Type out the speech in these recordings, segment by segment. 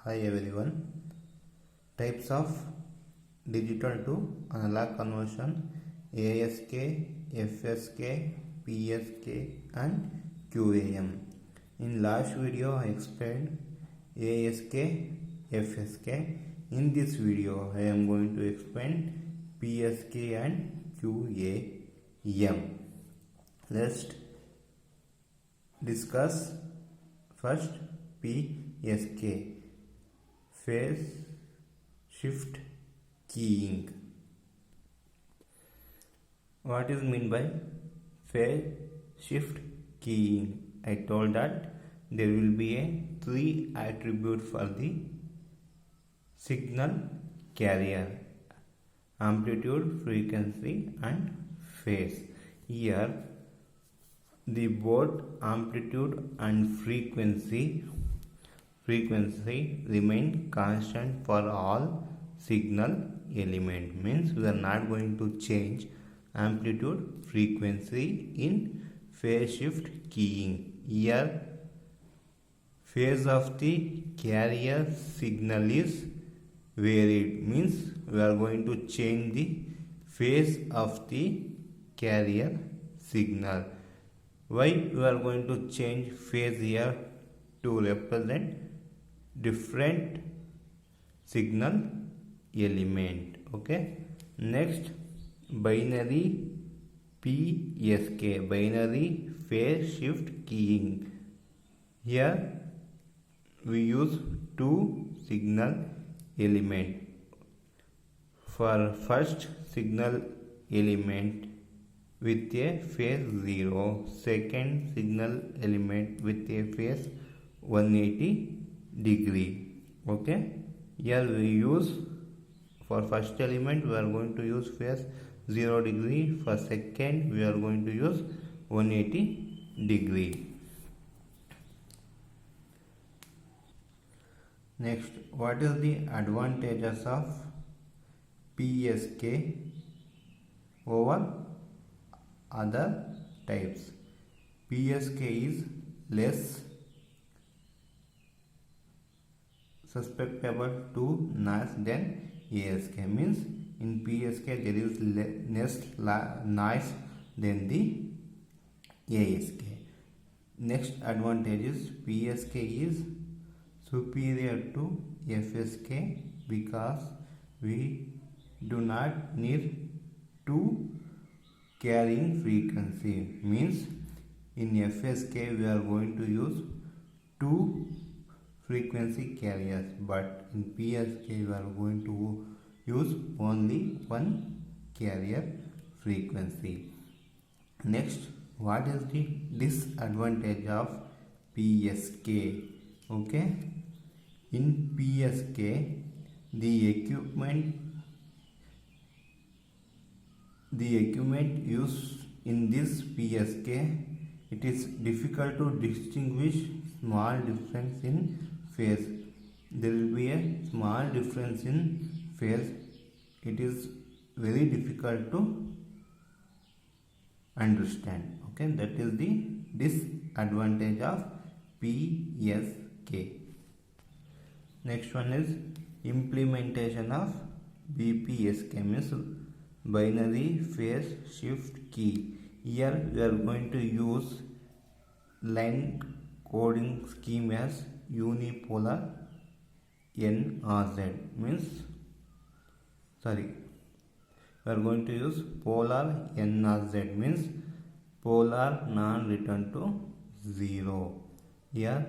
Hi everyone. Types of digital to analog conversion: ASK, FSK, PSK and QAM. In last video I explained ASK, FSK. In this video I am going to explain PSK and QAM. Let's discuss first PSK, phase shift keying. What is meant by phase shift keying? I told that there will be a three attribute for the signal carrier: amplitude, frequency and phase. Here the both amplitude and frequency remain constant for all signal element. Means we are not going to change amplitude, frequency in phase shift keying. Here phase of the carrier signal is varied, means we are going to change the phase of the carrier signal. Why we are going to change phase here? To represent different signal element. Okay. Next, binary PSK, binary phase shift keying. Here we use two signal element. For first signal element with a phase 0, second signal element with a phase 180 degree. Okay, here we use, for first element we are going to use phase 0 degree, for second we are going to use 180 degree. Next, what is the advantages of PSK over other types? PSK is less susceptible to noise than ASK. Means in PSK there is less noise than the ASK. Next advantage is PSK is superior to FSK because we do not need two carrying frequency. Means in FSK we are going to use two frequency carriers, but in PSK we are going to use only one carrier frequency. Next, what is the disadvantage of PSK? Okay, in PSK the equipment used in this PSK, it is difficult to distinguish small difference in phase. There will be a small difference in phase. It is very difficult to understand. Okay, that is the disadvantage of PSK. Next one is implementation of BPSK, means binary phase shift key. Here we are going to use line coding scheme as unipolar NRZ. Means we are going to use polar NRZ, means polar non-return to 0. Here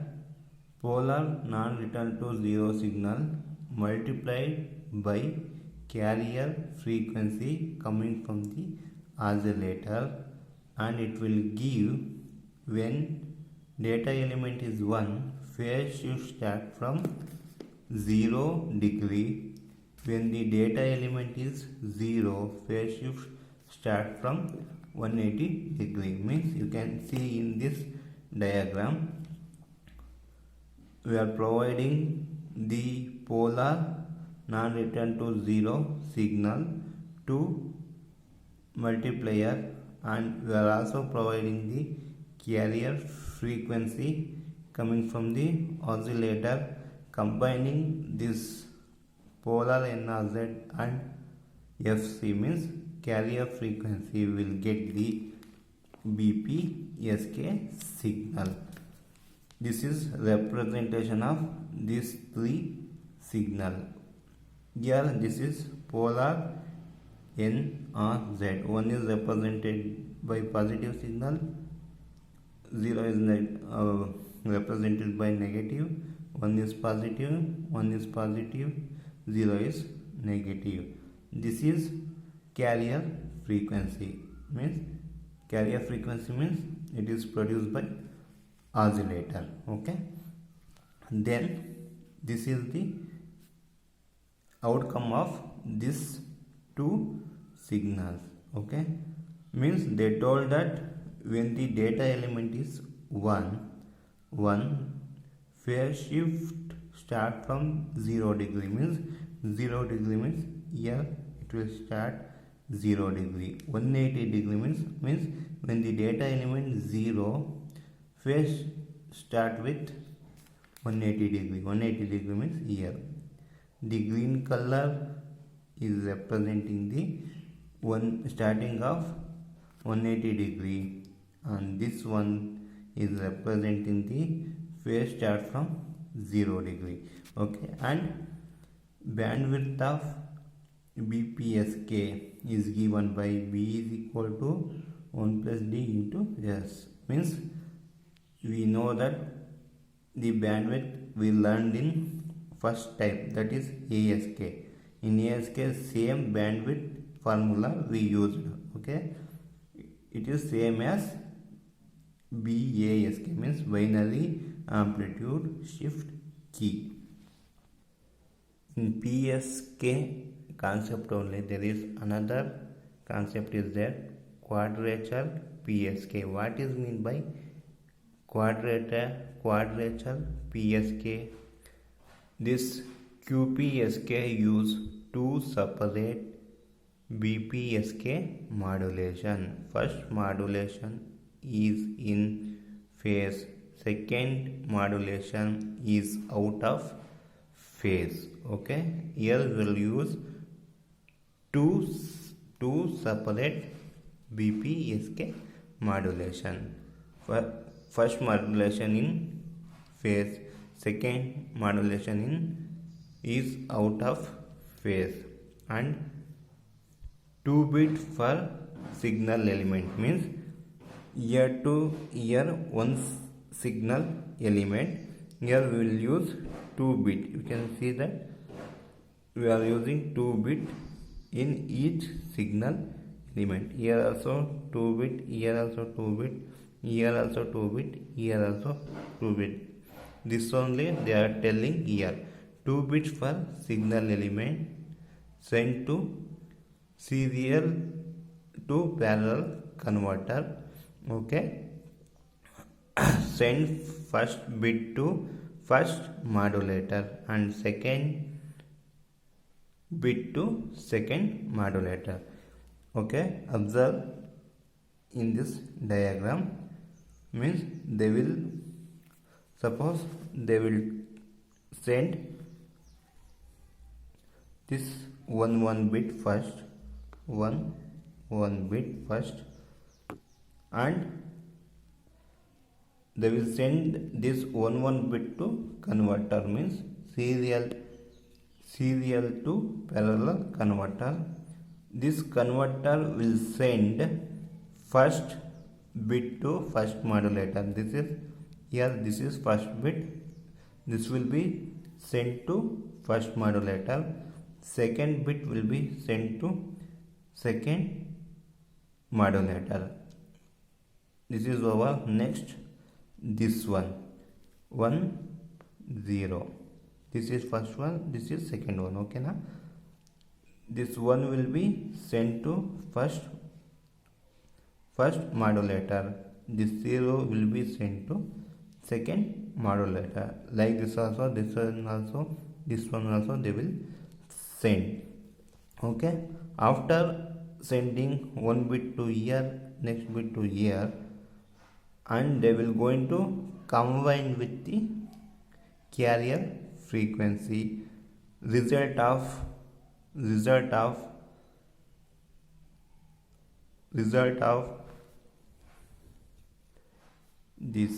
polar non-return to 0 signal multiplied by carrier frequency coming from the oscillator, and it will give, when data element is 1, phase shift start from 0 degree. When the data element is 0, phase shift start from 180 degree. Means you can see in this diagram we are providing the polar non-return to 0 signal to multiplier, and we are also providing the carrier frequency coming from the oscillator combining this polar NRZ and FC means carrier frequency will get the BPSK signal. This is representation of these three signal. Here this is polar NRZ. One is represented by positive signal, 0 is represented by negative, one is positive, 0 is negative. This is carrier frequency. Carrier frequency means it is produced by oscillator. Okay, then this is the outcome of these two signals. Okay, means they told that when the data element is 1, phase shift start from 0 degree means 0 degree means here it will start 0 degree. 180 degree means when the data element 0, phase start with 180 degree. 180 degree means here. The green color is representing the one starting of 180 degree, and this one is representing the phase start from 0 degree. Okay, and bandwidth of BPSK is given by B is equal to 1 plus D into S. Means we know that the bandwidth we learned in first type, that is ASK. In ASK same bandwidth formula we used. Okay, it is same as BASK means binary amplitude shift key. In PSK concept only there is another concept is there, quadrature PSK. What is mean by quadrature PSK? This QPSK use two separate BPSK modulation. First modulation is in phase, second modulation is out of phase. Okay, here we will use two separate BPSK modulation. First modulation in phase, second modulation in is out of phase, and 2 bit for signal element means here to here one signal element. Here we will use 2 bit. You can see that we are using 2 bit in each signal element. Here also 2 bit, here also 2 bit, here also 2 bit, here also 2 bit. This only they are telling here. 2 bits for signal element sent to serial to parallel converter. Okay, send first bit to first modulator and second bit to second modulator. Okay, observe in this diagram means they will suppose they will send this one bit first, one bit first, and they will send this one bit to converter means serial to parallel converter. This converter will send first bit to first modulator. This is here, this is first bit, this will be sent to first modulator. Second bit will be sent to second modulator. This is our next. This one 0, this is first one, this is second one. Okay na, this one will be sent to first modulator, this 0 will be sent to second modulator. Like this also, this one also, this one also they will send. Okay, after sending one bit to here, next bit to here, and they will going to combine with the carrier frequency, result of result of result of this.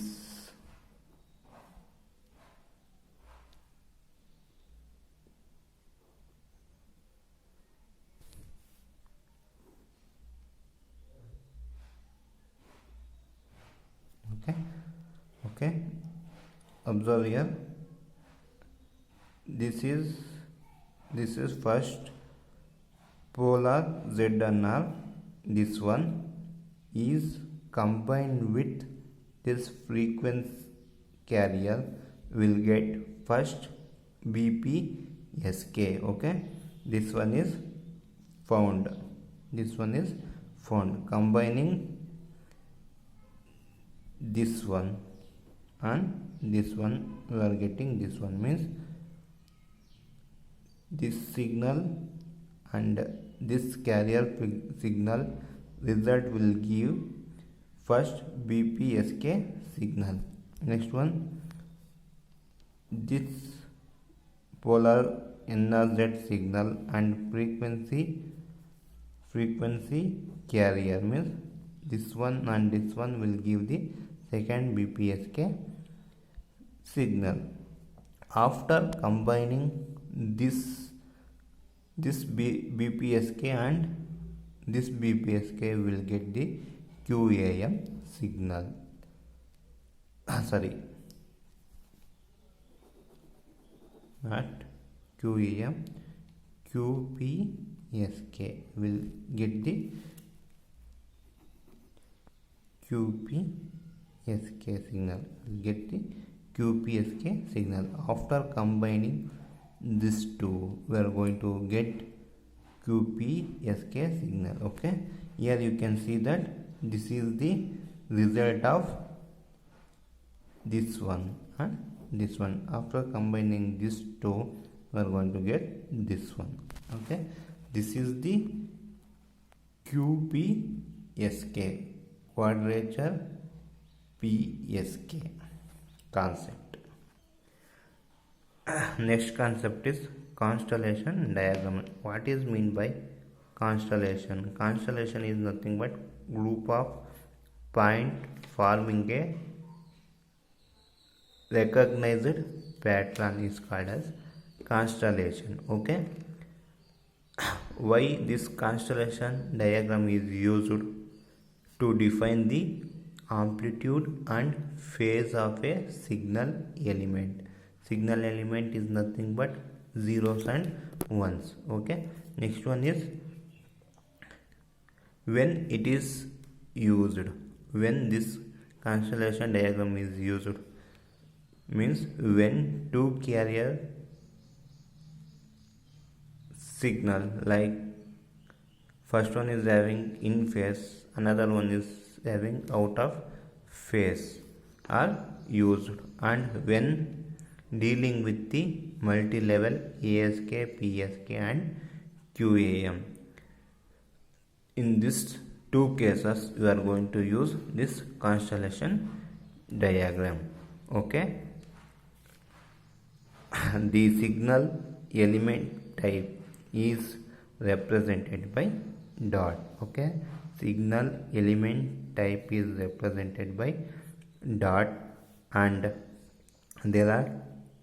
Okay, okay, observe here. This is first polar ZNR. This one is combined with this frequency carrier will get first BPSK. Okay, this one is found combining this one and this one. We are getting this one, means this signal and this carrier signal result will give first BPSK signal. Next one, this polar NRZ signal and frequency carrier, means this one and this one will give the second BPSK signal. After combining this BPSK and this BPSK will get the QAM signal. Sorry, not QAM, QPSK will get the QPSK signal. After combining these two, we are going to get QPSK signal. Okay, here you can see that this is the result of this one and this one. After combining these two, we are going to get this one. Okay, this is the QPSK, quadrature PSK concept. Next concept is constellation diagram. What is meant by constellation? Constellation is nothing but group of points forming a recognized pattern is called as constellation. Okay, why this constellation diagram is used? To define the amplitude and phase of a signal element. Signal element is nothing but zeros and ones. Okay, next one is when it is used. When this constellation diagram is used, means when two carrier signal, like first one is having in phase, another one is having out of phase, are used, and when dealing with the multi-level ASK, PSK and QAM. In these two cases, we are going to use this constellation diagram. Okay, the signal element type is represented by dot. Okay, signal element type is represented by dot, and there are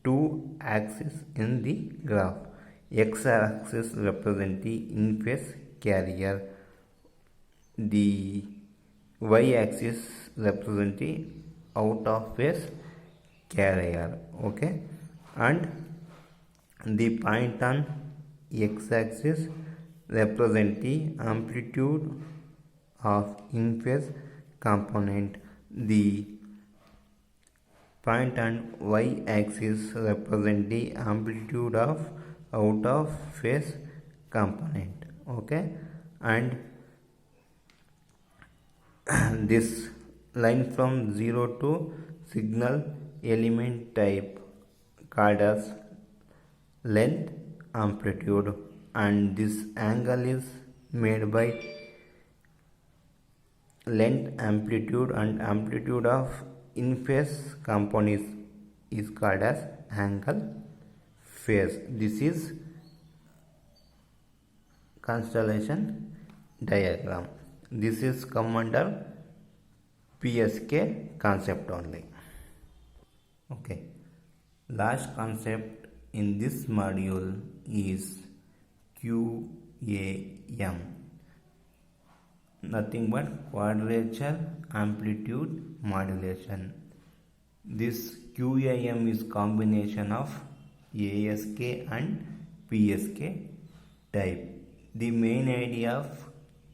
two axes in the graph. X axis represent the in phase carrier, the y axis represent the out of phase carrier. Okay, and the point on x axis represent the amplitude of in phase component. The point on y axis represent the amplitude of out of phase component. Okay, and this line from 0 to signal element type called as length amplitude, and this angle is made by length amplitude, and amplitude of in phase component is called as angle phase. This is constellation diagram. This is come under PSK concept only. Okay, last concept in this module is QAM, nothing but quadrature amplitude modulation. This QAM is combination of ASK and PSK type. The main idea of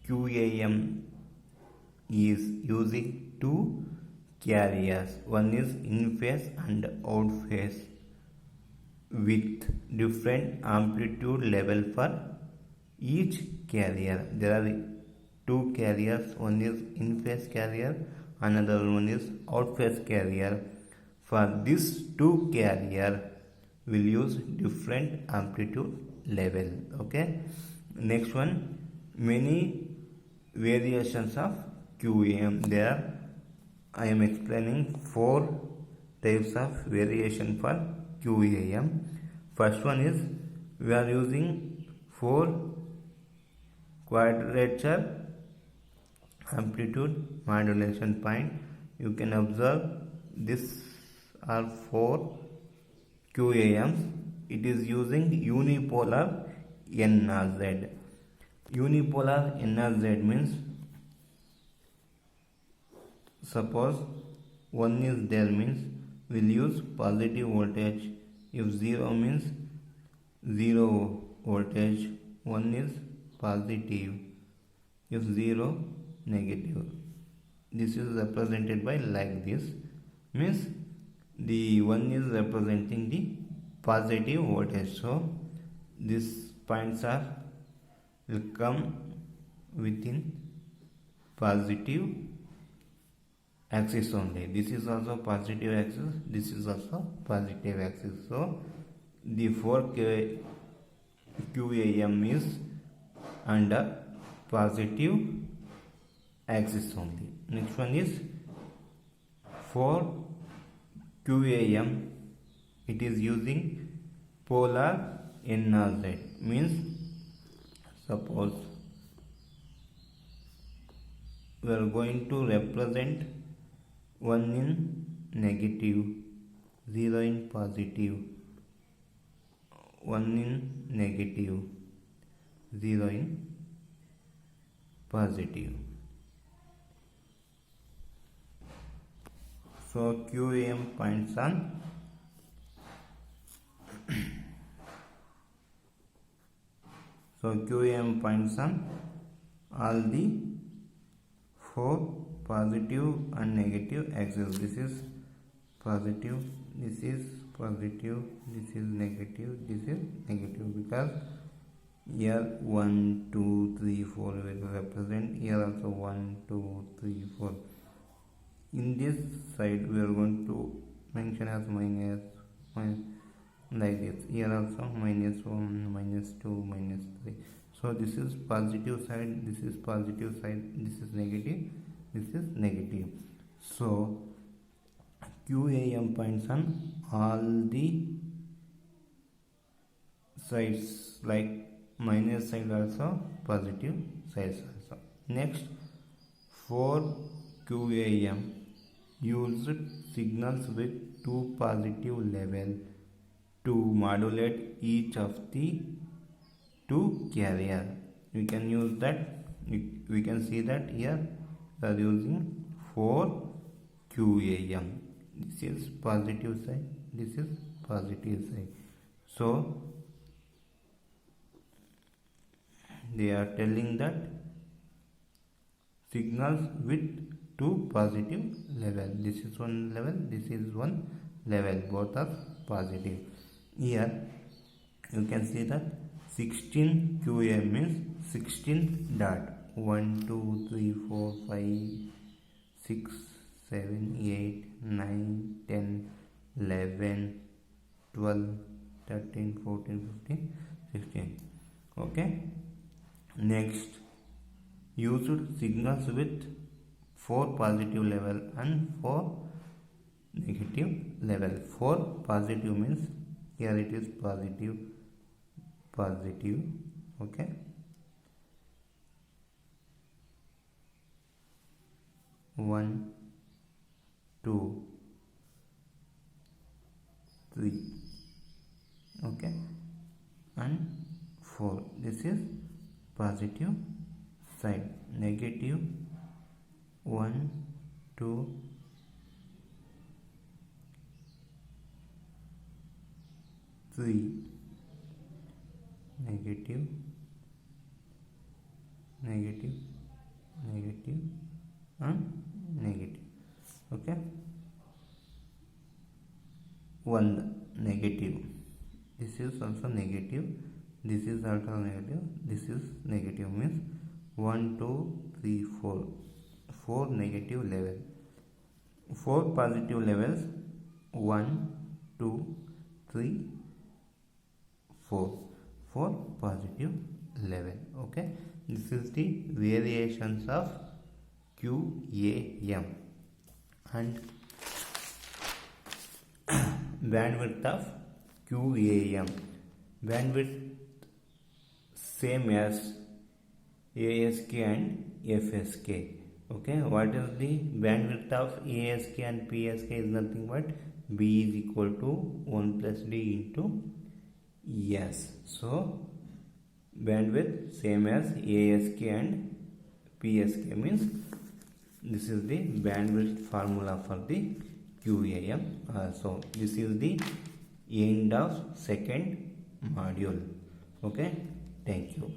QAM is using two carriers. One is in phase and out phase with different amplitude level for each carrier. There are two carriers. One is in phase carrier, another one is out phase carrier. For this two carrier will use different amplitude level. Okay, next one, many variations of QAM. There I am explaining 4 types of variation for QAM. First one is we are using 4 quadrature amplitude modulation point. You can observe this are 4 QAMs. It is using unipolar NRZ. Unipolar NRZ means, suppose one is there means we'll use positive voltage. If 0 means 0 voltage, 1 is positive. If 0, negative. This is represented by like this, means the 1 is representing the positive voltage. So these points will come within positive axis only. This is also positive axis, this is also positive axis. So the 4 QAM is under positive axis only. Next one is for QAM, it is using polar NRZ. Means suppose we are going to represent 1 in negative, 0 in positive, 1 in negative, 0 in positive. So QAM points on all the 4 positive and negative axis. This is positive, this is positive, this is negative, this is negative, because here 1, 2, 3, 4 will represent, here also 1, 2, 3, 4. In this side we are going to mention as minus like this. Here also minus 1, minus 2, minus 3. So this is positive side, this is positive side, this is negative, this is negative. So QAM points on all the sides, like minus side also, positive sides also. Next, for QAM used signals with 2 positive level to modulate each of the 2 carrier. We can use that. We can see that here we are using 4 QAM. This is positive side, this is positive side. So they are telling that signals with 2 positive level. This is one level, this is one level, both are positive. Here you can see that 16 QAM means 16 dot, 1, 2, 3, 4, 5, 6, 7, 8, 9, 10, 11, 12, 13, 14, 15, 16. Okay. Next, used signals with 4 positive level and 4 negative level. 4 positive means here it is positive, positive. Okay, 1, 2, 3. Okay, and 4. This is positive side. Negative 1, 2, 3. Negative, negative, negative, and negative. Okay, 1 negative. This is also negative. This is also negative. This is negative, means 1, 2, 3, 4. 4 negative level. 4 positive levels. 1, 2, 3, 4. 4 positive level. Okay, this is the variations of QAM. And bandwidth of QAM. Bandwidth same as ASK and FSK. Okay, what is the bandwidth of ASK and PSK? Is nothing but B is equal to 1 plus D into S. So bandwidth same as ASK and PSK, means this is the bandwidth formula for the QAM. So this is the end of second module. Okay, thank you.